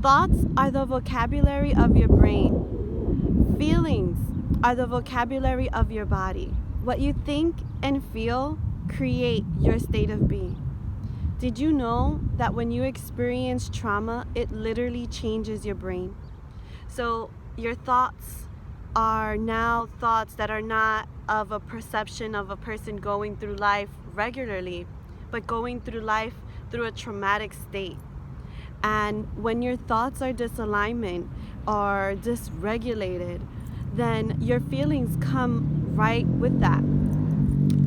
Thoughts are the vocabulary of your brain. Feelings are the vocabulary of your body. What you think and feel create your state of being. Did you know that when you experience trauma, it literally changes your brain? So your thoughts are now thoughts that are not of a perception of a person going through life regularly, but going through life through a traumatic state. And when your thoughts are disalignment or dysregulated, then your feelings come right with that.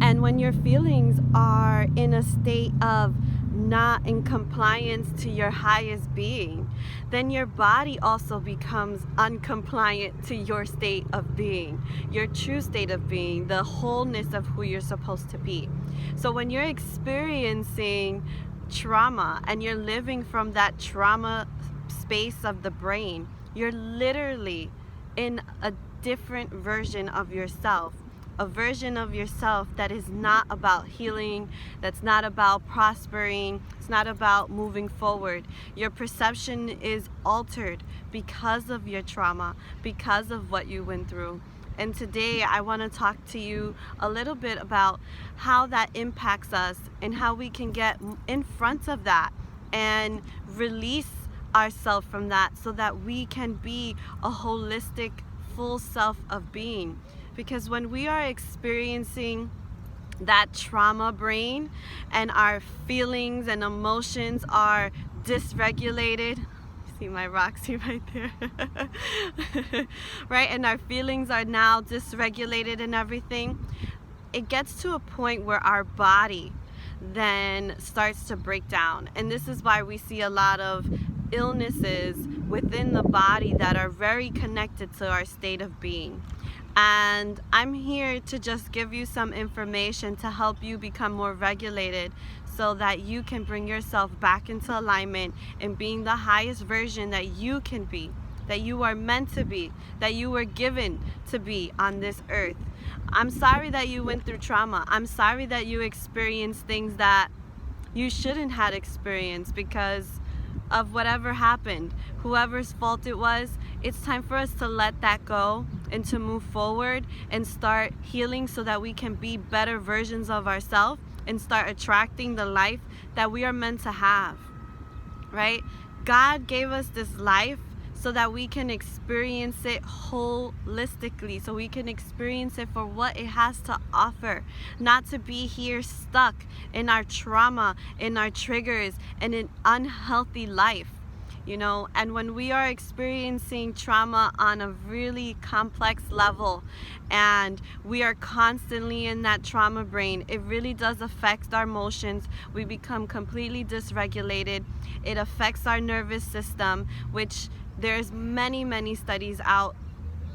And when your feelings are in a state of not in compliance to your highest being, then your body also becomes uncompliant to your state of being, your true state of being, the wholeness of who you're supposed to be. So when you're experiencing trauma and you're living from that trauma space of the brain, you're literally in a different version of yourself. A version of yourself that is not about healing, that's not about prospering, it's not about moving forward. Your perception is altered because of your trauma, because of what you went through. And today I want to talk to you a little bit about how that impacts us and how we can get in front of that and release ourselves from that so that we can be a holistic, full self of being. Because when we are experiencing that trauma brain and our feelings and emotions are dysregulated, see my Roxy right there, right? And our feelings are now dysregulated and everything, it gets to a point where our body then starts to break down. And this is why we see a lot of illnesses within the body that are very connected to our state of being. And I'm here to just give you some information to help you become more regulated so that you can bring yourself back into alignment and being the highest version that you can be, that you are meant to be, that you were given to be on this earth. I'm sorry that you went through trauma. I'm sorry that you experienced things that you shouldn't have experienced because of whatever happened, whoever's fault it was. It's time for us to let that go and to move forward and start healing so that we can be better versions of ourselves and start attracting the life that we are meant to have, right? God gave us this life so that we can experience it holistically, so we can experience it for what it has to offer, not to be here stuck in our trauma, in our triggers, and an unhealthy life. You know, and when we are experiencing trauma on a really complex level and we are constantly in that trauma brain, it really does affect our emotions. We become completely dysregulated. It affects our nervous system, which there's many studies out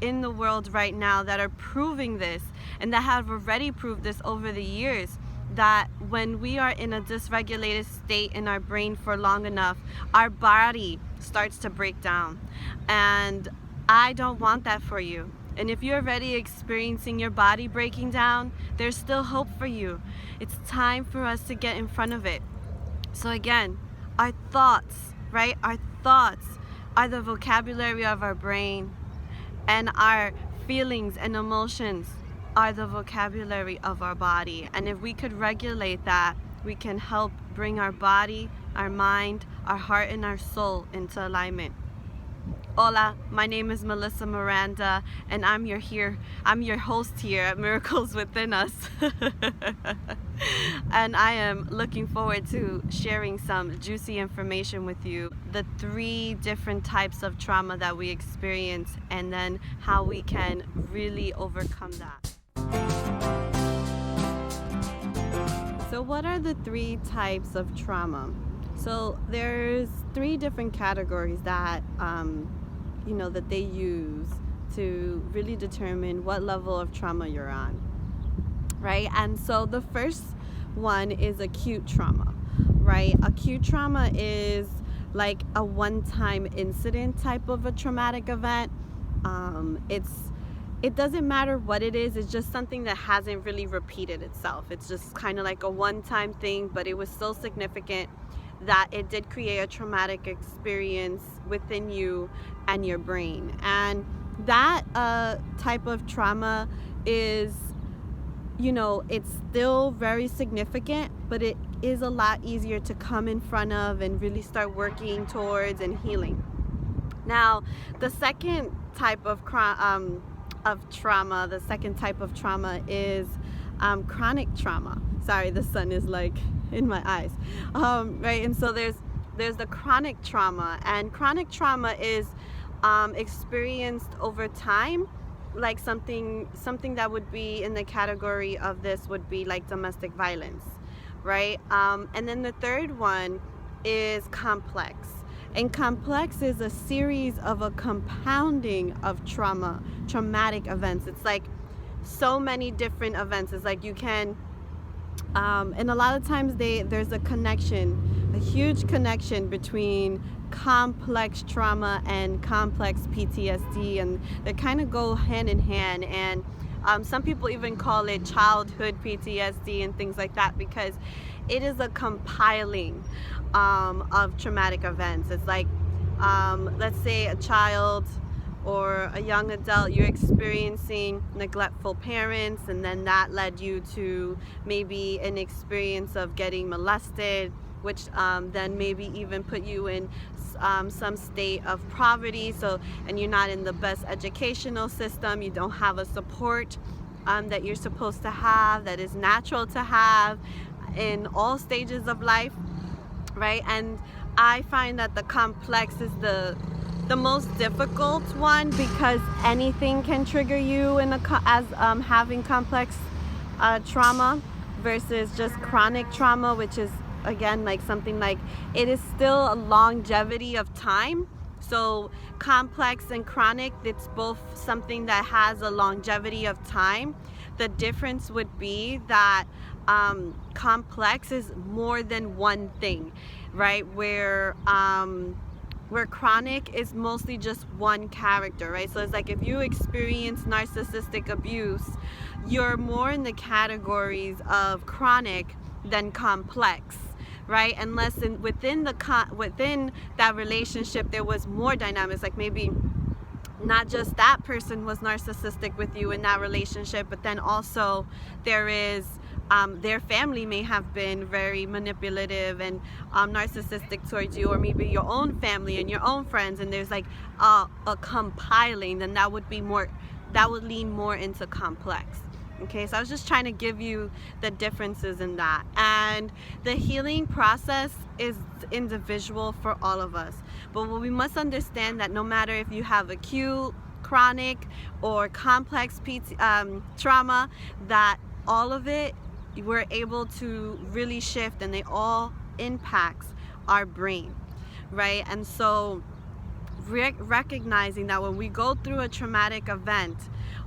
in the world right now that are proving this and that have already proved this over the years, that when we are in a dysregulated state in our brain for long enough, our body starts to break down. And I don't want that for you. And if you're already experiencing your body breaking down, there's still hope for you. It's time for us to get in front of it. So again, our thoughts, right? Our thoughts are the vocabulary of our brain, and our feelings and emotions are the vocabulary of our body. And if we could regulate that, we can help bring our body, our mind, our heart, and our soul into alignment. Hola, my name is Melissa Miranda, and I'm your host here at Miracles Within Us. And I am looking forward to sharing some juicy information with you. The 3 different types of trauma that we experience, and then how we can really overcome that. So what are the 3 types of trauma? So there's 3 different categories that that they use to really determine what level of trauma you're on, right? And so the first one is acute trauma, right? Acute trauma is like a one-time incident type of a traumatic event. It doesn't matter what it is, it's just something that hasn't really repeated itself. It's just kind of like a one-time thing, but it was so significant that it did create a traumatic experience within you and your brain. And that type of trauma is, you know, it's still very significant, but it is a lot easier to come in front of and really start working towards and healing. Now, the second type of trauma, the second type of trauma is chronic trauma. Sorry, the sun is like in my eyes. Right, and so there's the chronic trauma, and chronic trauma is experienced over time. Like something that would be in the category of this would be like domestic violence, right? And then the third one is complex. And complex is a series of a compounding of traumatic events. It's like so many different events. It's like you can, and a lot of times there's a connection, a huge connection between complex trauma and complex PTSD, and they kind of go hand in hand. And some people even call it childhood PTSD and things like that, because it is a compiling of traumatic events. It's like, let's say a child or a young adult, you're experiencing neglectful parents, and then that led you to maybe an experience of getting molested, which then maybe even put you in some state of poverty. So, and you're not in the best educational system, you don't have a support that you're supposed to have, that is natural to have in all stages of life, right? And I find that the complex is the most difficult one, because anything can trigger you as having complex trauma, versus just chronic trauma, which is again like something like, it is still a longevity of time. So complex and chronic, it's both something that has a longevity of time. The difference would be that complex is more than one thing, right? Where chronic is mostly just one character, right? So it's like if you experience narcissistic abuse, you're more in the categories of chronic than complex, right? Unless within that relationship there was more dynamics, like maybe not just that person was narcissistic with you in that relationship, but then also there is their family may have been very manipulative and narcissistic towards you, or maybe your own family and your own friends, and there's like a compiling, then that would lean more into complex. Okay, so I was just trying to give you the differences in that. And the healing process is individual for all of us. But we must understand that no matter if you have acute, chronic, or complex trauma, that all of it we're able to really shift, and they all impacts our brain, right? And so recognizing that when we go through a traumatic event,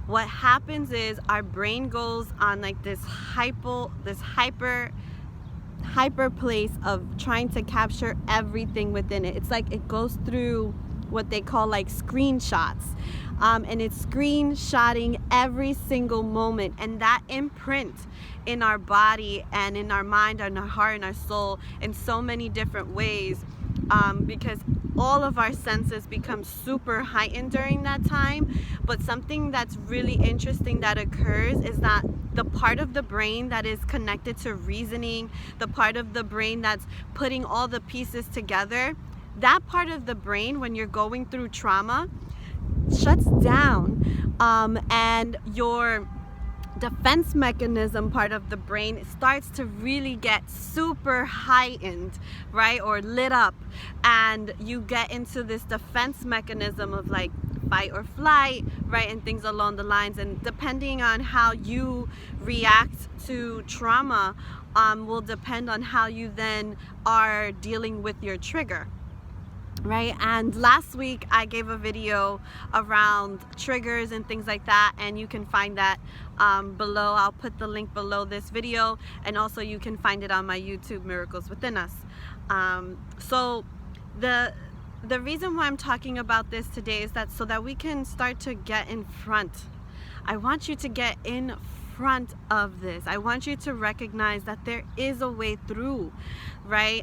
what happens is our brain goes on like this hyper place of trying to capture everything within it. It's like it goes through what they call like screenshots, and it's screenshotting every single moment, and that imprint in our body and in our mind and our heart and our soul in so many different ways, because all of our senses become super heightened during that time. But something that's really interesting that occurs is that the part of the brain that is connected to reasoning, the part of the brain that's putting all the pieces together, that part of the brain, when you're going through trauma, shuts down, and your defense mechanism part of the brain starts to really get super heightened, right, or lit up, and you get into this defense mechanism of like fight or flight, right, and things along the lines. And depending on how you react to trauma will depend on how you then are dealing with your trigger, right? And last week I gave a video around triggers and things like that, and you can find that below. I'll put the link below this video, and also you can find it on my YouTube, Miracles Within Us. So the reason why I'm talking about this today is that so that we can start to get in front. I want you to get in front of this. I want you to recognize that there is a way through, right?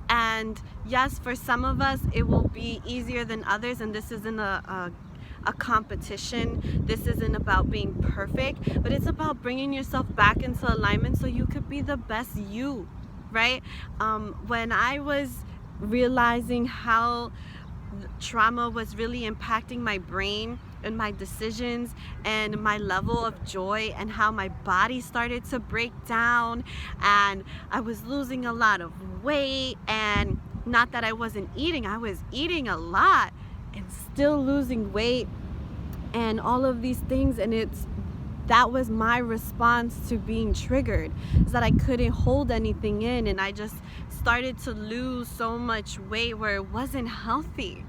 And yes, for some of us, it will be easier than others, and this isn't a competition. This isn't about being perfect, but it's about bringing yourself back into alignment so you could be the best you, right? When I was realizing how trauma was really impacting my brain and my decisions and my level of joy, and how my body started to break down, and I was losing a lot of weight, and not that I wasn't eating, I was eating a lot and still losing weight and all of these things. And that was my response to being triggered, is that I couldn't hold anything in, and I just started to lose so much weight where it wasn't healthy,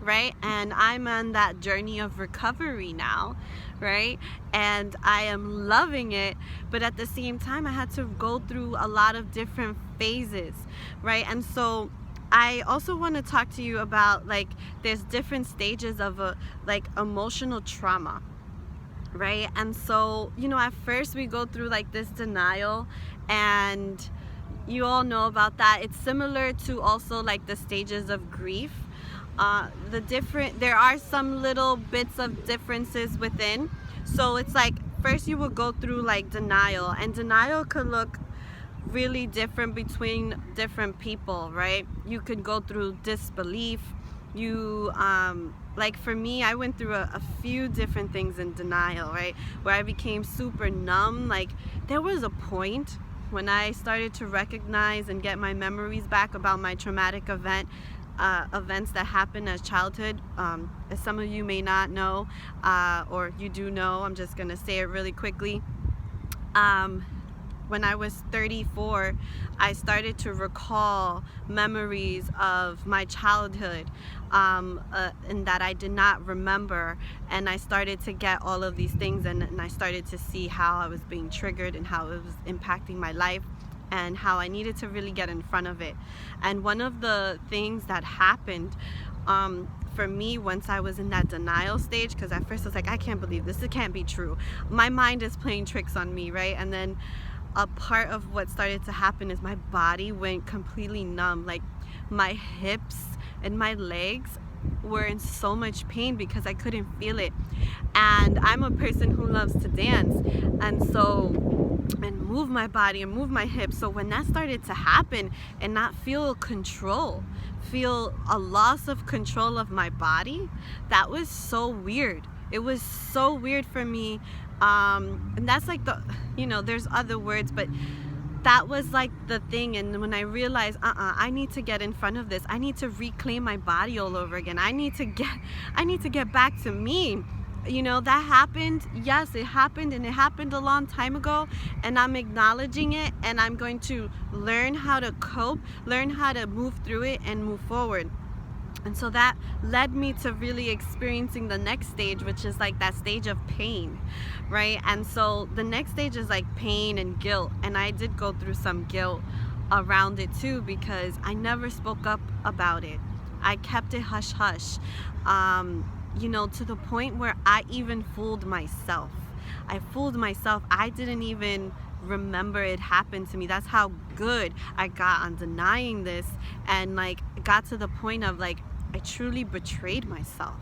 right? And I'm on that journey of recovery now, right? And I am loving it, but at the same time I had to go through a lot of different phases, right? And so I also want to talk to you about, like, there's different stages of emotional trauma, right? And so, at first we go through like this denial, and you all know about that. It's similar to also like the stages of grief. There are some little bits of differences within. So it's like, first you will go through like denial, and denial could look really different between different people, right? You could go through disbelief. Like for me, I went through a few different things in denial, right? Where I became super numb. Like, there was a point when I started to recognize and get my memories back about my traumatic events that happened as childhood. As some of you may not know, or you do know, I'm just gonna say it really quickly. When I was 34, I started to recall memories of my childhood, and that I did not remember, and I started to get all of these things, and I started to see how I was being triggered and how it was impacting my life, and how I needed to really get in front of it. And one of the things that happened for me once I was in that denial stage, because at first I was like, I can't believe this, it can't be true, my mind is playing tricks on me, right? And then a part of what started to happen is my body went completely numb. Like, my hips and my legs were in so much pain because I couldn't feel it. And I'm a person who loves to dance, and move my body and move my hips. So when that started to happen and not feel a loss of control of my body, that was so weird. It was so weird for me. And that's like there's other words, but that was like the thing. And when I realized, I need to get in front of this, I need to reclaim my body all over again, I need to get back to me. That happened. Yes, it happened, and it happened a long time ago, and I'm acknowledging it, and I'm going to learn how to cope, learn how to move through it and move forward. And so that led me to really experiencing the next stage, which is like that stage of pain, right? And so the next stage is like pain and guilt, and I did go through some guilt around it too, because I never spoke up about it. I kept it hush hush, to the point where I even fooled myself. I didn't even remember it happened to me. That's how good I got on denying this, and like it got to the point of like I truly betrayed myself.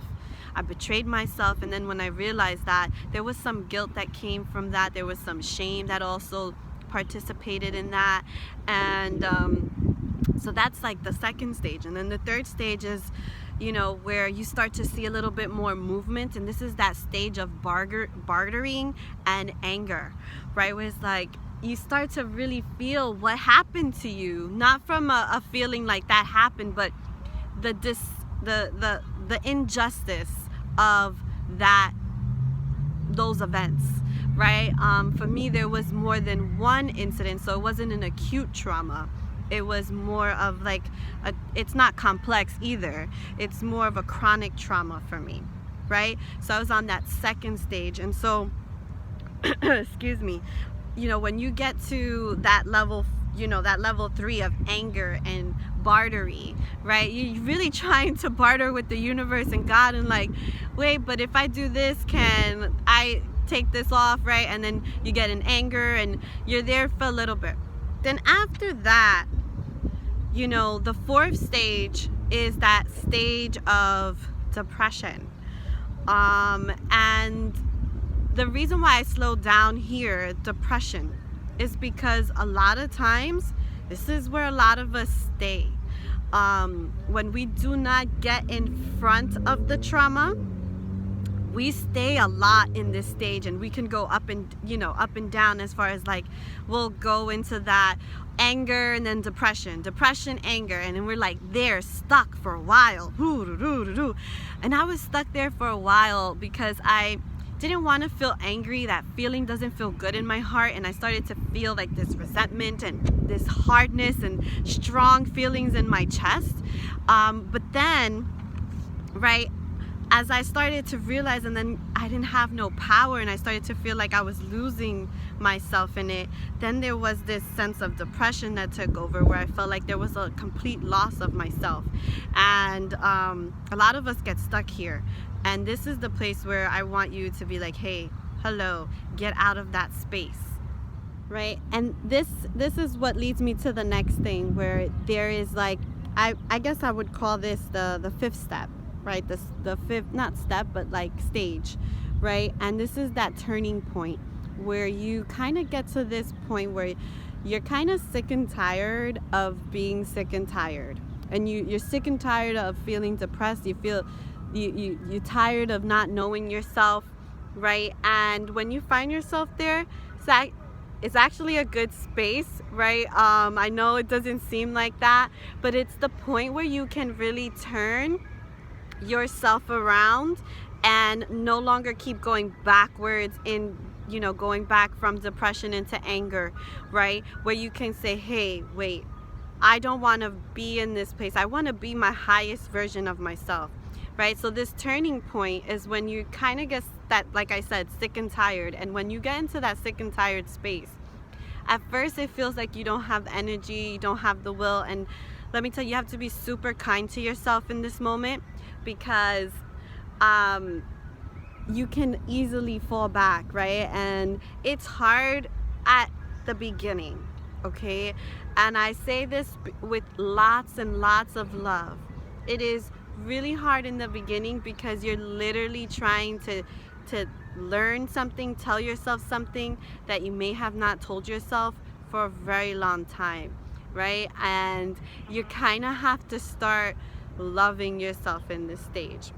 And then when I realized that, there was some guilt that came from that, there was some shame that also participated in that, and so that's like the second stage. And then the third stage is where you start to see a little bit more movement, and this is that stage of bartering and anger, right? Where it's like you start to really feel what happened to you, not from a feeling like that happened, but the injustice of those events, right? For me, there was more than one incident, so it wasn't an acute trauma. It was more of like it's not complex either. It's more of a chronic trauma for me, right? So I was on that second stage, and so excuse me, when you get to that level, that level 3 of anger and bartering, right? You're really trying to barter with the universe and God, and like, wait, but if I do this, can I take this off, right? And then you get in anger and you're there for a little bit. Then after that, you know, the fourth stage is that stage of depression. And the reason why I slowed down here, depression, is because a lot of times, this is where a lot of us stay. When we do not get in front of the trauma, we stay a lot in this stage, and we can go up and down, as far as like, we'll go into that anger and then depression, anger, and then we're like there stuck for a while. And I was stuck there for a while because I didn't want to feel angry. That feeling doesn't feel good in my heart, and I started to feel like this resentment and this hardness and strong feelings in my chest. But then, right, as I started to realize, and then I didn't have no power, and I started to feel like I was losing myself in it, then there was this sense of depression that took over, where I felt like there was a complete loss of myself. And a lot of us get stuck here, and this is the place where I want you to be like, hey, hello, get out of that space, right? And this is what leads me to the next thing, where there is like, I guess I would call this the fifth step, right? The fifth, not step, but like stage, right? And this is that turning point where you kind of get to this point where you're kind of sick and tired of being sick and tired, and you're sick and tired of feeling depressed. You feel you're tired of not knowing yourself, right? And when you find yourself there, it's actually a good space, right? I know it doesn't seem like that, but it's the point where you can really turn yourself around and no longer keep going backwards in, you know, going back from depression into anger, right? Where you can say, hey, wait, I don't want to be in this place. I want to be my highest version of myself, right? So this turning point is when you kind of get that, like I said, sick and tired. And when you get into that sick and tired space, at first it feels like you don't have energy, you don't have the will. And let me tell you, you have to be super kind to yourself in this moment, because you can easily fall back, right? And it's hard at the beginning, okay? And I say this with lots and lots of love. It is really hard in the beginning because you're literally trying to learn something, tell yourself something that you may have not told yourself for a very long time, right? And you kind of have to start loving yourself in this stage,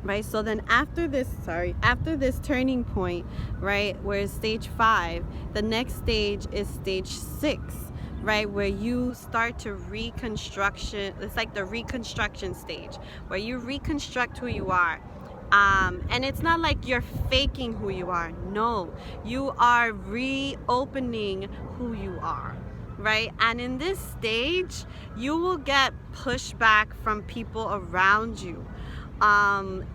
right? So then after this turning point, right, where it's stage 5, the next stage is stage 6, right, where you start to reconstruction. It's like the reconstruction stage, where you reconstruct who you are. And it's not like you're faking who you are. No, you are reopening who you are, right? And in this stage, you will get pushback from people around you. And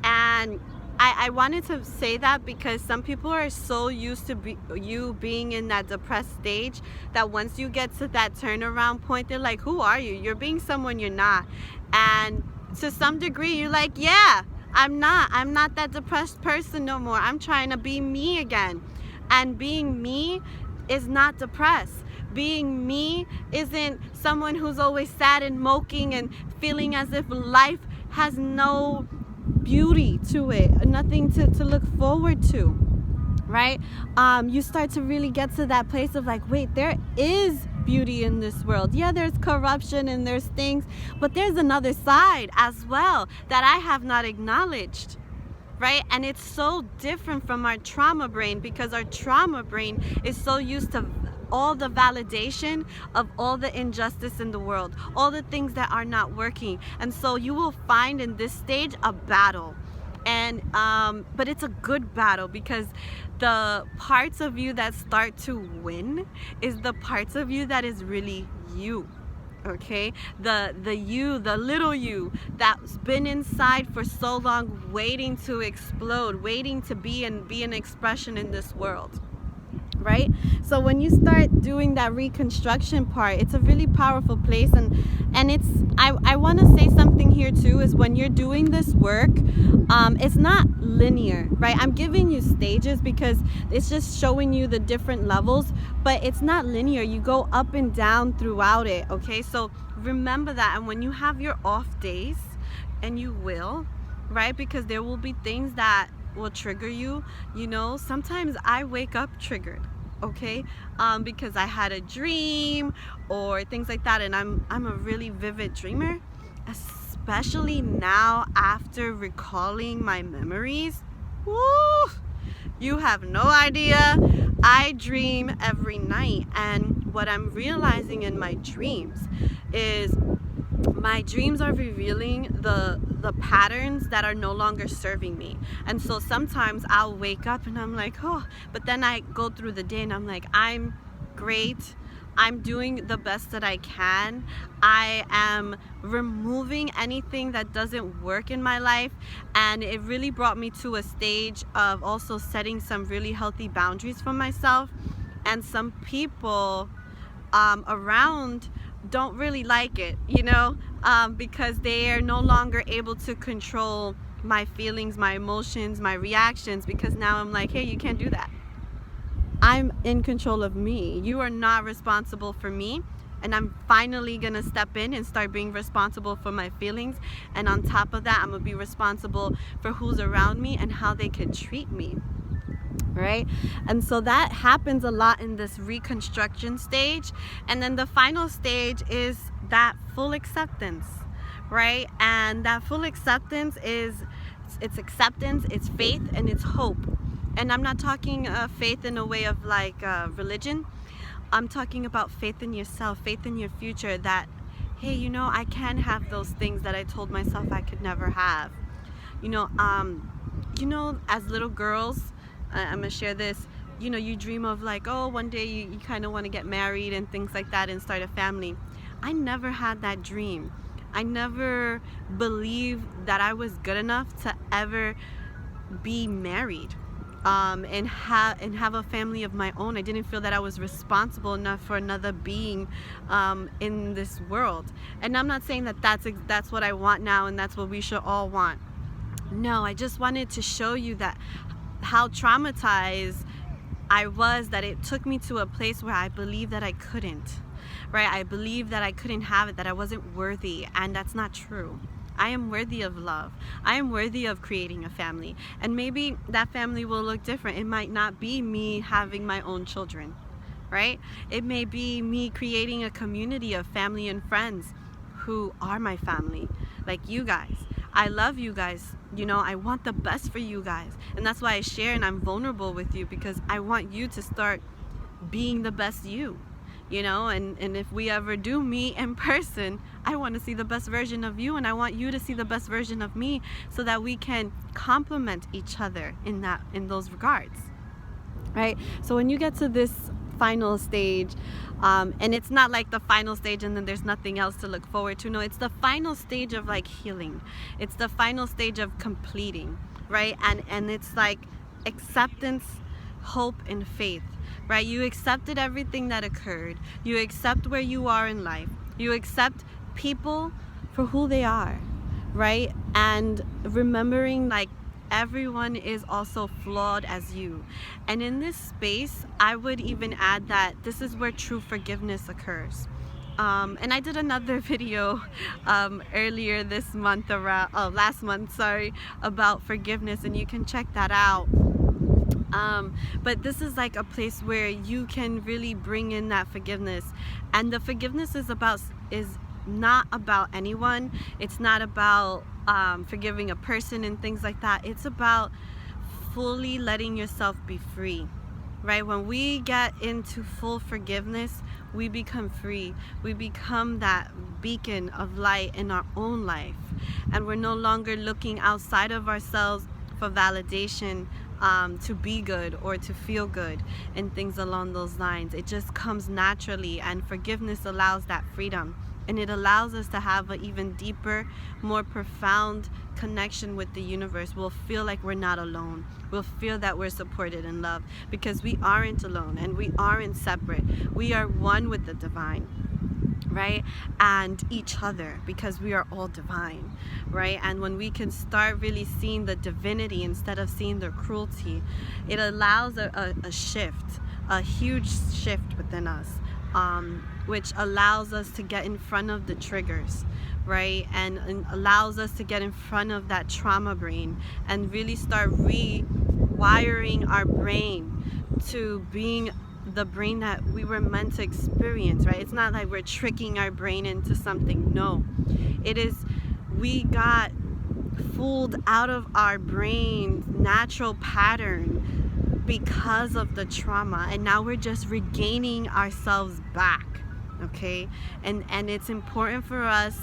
I wanted to say that because some people are so used to you being in that depressed stage that once you get to that turnaround point, they're like, who are you? You're being someone you're not. And to some degree, you're like, yeah, I'm not that depressed person no more. I'm trying to be me again. And being me is not depressed. Being me isn't someone who's always sad and moping and feeling as if life has no beauty to it, nothing to look forward to, right? You start to really get to that place of like, wait, there is beauty in this world. Yeah, there's corruption and there's things, but there's another side as well that I have not acknowledged, right? And it's so different from our trauma brain, because our trauma brain is so used to all the validation of all the injustice in the world, all the things that are not working. And so you will find in this stage a battle. And but it's a good battle, because the parts of you that start to win is the parts of you that is really you. Okay, the you, the little you that's been inside for so long, waiting to explode, waiting to be an expression in this world, right? So when you start doing that reconstruction part, it's a really powerful place. And it's, I want to say something here too, is when you're doing this work, it's not linear, right? I'm giving you stages because it's just showing you the different levels, but it's not linear. You go up and down throughout it, okay? So remember that. And when you have your off days, and you will, right? Because there will be things that will trigger you. You know, sometimes I wake up triggered, okay, because I had a dream or things like that, and I'm a really vivid dreamer, especially now after recalling my memories. Woo! You have no idea. I dream every night, and what I'm realizing in my dreams is my dreams are revealing the patterns that are no longer serving me. And so sometimes I'll wake up and I'm like, oh, but then I go through the day and I'm like, I'm great, I'm doing the best that I can, I am removing anything that doesn't work in my life. And it really brought me to a stage of also setting some really healthy boundaries for myself. And some people around don't really like it, you know, because they are no longer able to control my feelings, my emotions, my reactions, because now I'm like, hey, you can't do that. I'm in control of me. You are not responsible for me. And I'm finally gonna step in and start being responsible for my feelings. And on top of that, I'm gonna be responsible for who's around me and how they can treat me. Right? And so that happens a lot in this reconstruction stage. And then the final stage is that full acceptance, right? And that full acceptance is, it's acceptance, it's faith, and it's hope. And I'm not talking faith in a way of like religion. I'm talking about faith in yourself, faith in your future, that, hey, you know, I can have those things that I told myself I could never have. You know, as little girls, I'm gonna share this, you know, you dream of like, oh, one day you kind of want to get married and things like that and start a family. I never had that dream. I never believed that I was good enough to ever be married, and have a family of my own. I didn't feel that I was responsible enough for another being in this world. And I'm not saying that that's what I want now and that's what we should all want. No, I just wanted to show you that how traumatized I was, that it took me to a place where I believed that I couldn't, right? I believed that I couldn't have it, that I wasn't worthy, and that's not true. I am worthy of love. I am worthy of creating a family. And maybe that family will look different. It might not be me having my own children, right? It may be me creating a community of family and friends who are my family, like you guys. I love you guys, you know, I want the best for you guys. And that's why I share and I'm vulnerable with you, because I want you to start being the best you know, and if we ever do meet in person, I want to see the best version of you, and I want you to see the best version of me, so that we can complement each other in those regards, right? So when you get to this final stage, and it's not like the final stage and then there's nothing else to look forward to. No, it's the final stage of like healing. It's the final stage of completing, right? And it's like acceptance, hope, and faith, right? You accepted everything that occurred. You accept where you are in life. You accept people for who they are, right? And remembering like everyone is also flawed as you. And in this space, I would even add that this is where true forgiveness occurs. And I did another video earlier this month, last month, sorry, about forgiveness, and you can check that out. But this is like a place where you can really bring in that forgiveness. And the forgiveness is not about anyone. It's not about forgiving a person and things like that. It's about fully letting yourself be free, right? When we get into full forgiveness, we become free. We become that beacon of light in our own life, and we're no longer looking outside of ourselves for validation, to be good or to feel good and things along those lines. It just comes naturally, and forgiveness allows that freedom. And it allows us to have an even deeper, more profound connection with the universe. We'll feel like we're not alone. We'll feel that we're supported and loved, because we aren't alone and we aren't separate. We are one with the divine, right? And each other, because we are all divine, right? And when we can start really seeing the divinity instead of seeing the cruelty, it allows a shift, a huge shift within us, which allows us to get in front of the triggers, right? And allows us to get in front of that trauma brain and really start rewiring our brain to being the brain that we were meant to experience, right? It's not like we're tricking our brain into something. No, it is, we got fooled out of our brain's natural pattern because of the trauma, and now we're just regaining ourselves back, okay? And it's important for us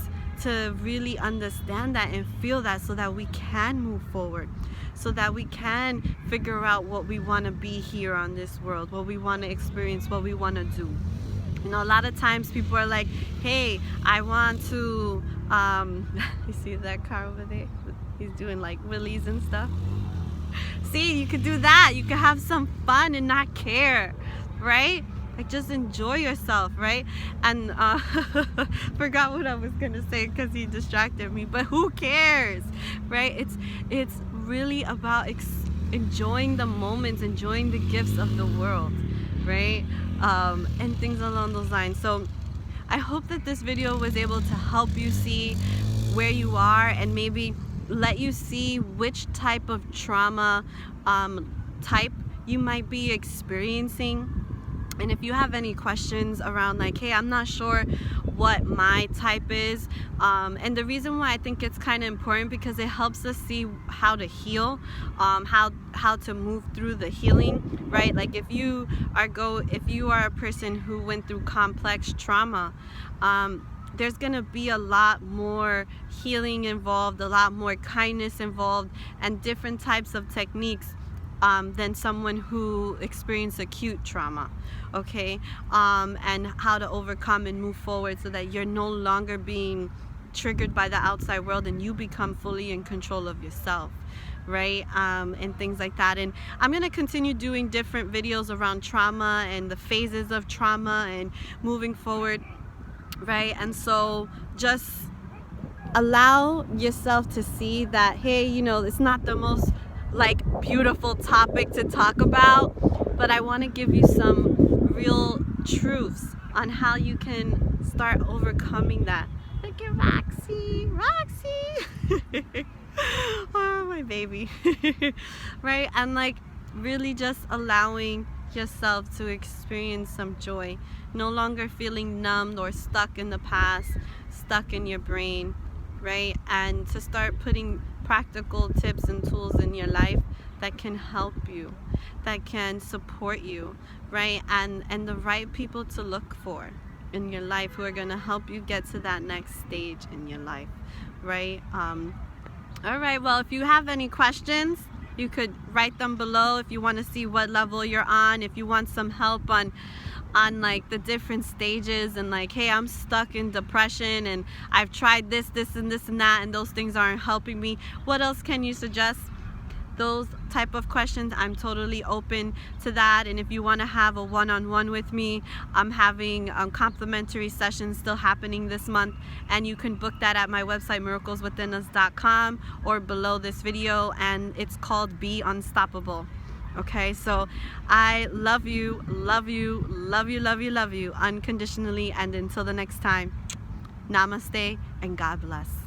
to really understand that and feel that, so that we can move forward, so that we can figure out what we want to be here on this world, what we want to experience, what we want to do. You know, a lot of times people are like, hey, I want to you see that car over there? He's doing like wheelies and stuff. See, you could do that. You could have some fun and not care, right? Like, just enjoy yourself, right? And forgot what I was gonna say because he distracted me, but who cares, right? It's really about enjoying the moments, enjoying the gifts of the world, right? And things along those lines. So I hope that this video was able to help you see where you are, and maybe let you see which type of trauma type you might be experiencing. And if you have any questions around like, hey, I'm not sure what my type is, and the reason why I think it's kind of important, because it helps us see how to heal, how to move through the healing, right? Like if you are a person who went through complex trauma, there's gonna be a lot more healing involved, a lot more kindness involved, and different types of techniques than someone who experienced acute trauma, okay? And how to overcome and move forward so that you're no longer being triggered by the outside world and you become fully in control of yourself, right? And things like that. And I'm gonna continue doing different videos around trauma and the phases of trauma and moving forward, right? And so just allow yourself to see that, hey, you know, it's not the most like beautiful topic to talk about, but I want to give you some real truths on how you can start overcoming that. Look at Roxy, oh my baby. Right? And like really just allowing yourself to experience some joy, no longer feeling numbed or stuck in the past, stuck in your brain, right? And to start putting practical tips and tools in your life that can help you, that can support you, right? And the right people to look for in your life who are going to help you get to that next stage in your life, right? All right, well, if you have any questions, you could write them below. If you want to see what level you're on, if you want some help on like the different stages, and like, hey, I'm stuck in depression and I've tried this and this and that, and those things aren't helping me, what else can you suggest? Those type of questions, I'm totally open to that. And if you want to have a one-on-one with me, I'm having complimentary sessions still happening this month, and you can book that at my website, miracleswithinus.com, or below this video, and it's called Be Unstoppable. Okay, so I love you unconditionally, and until the next time, namaste and God bless.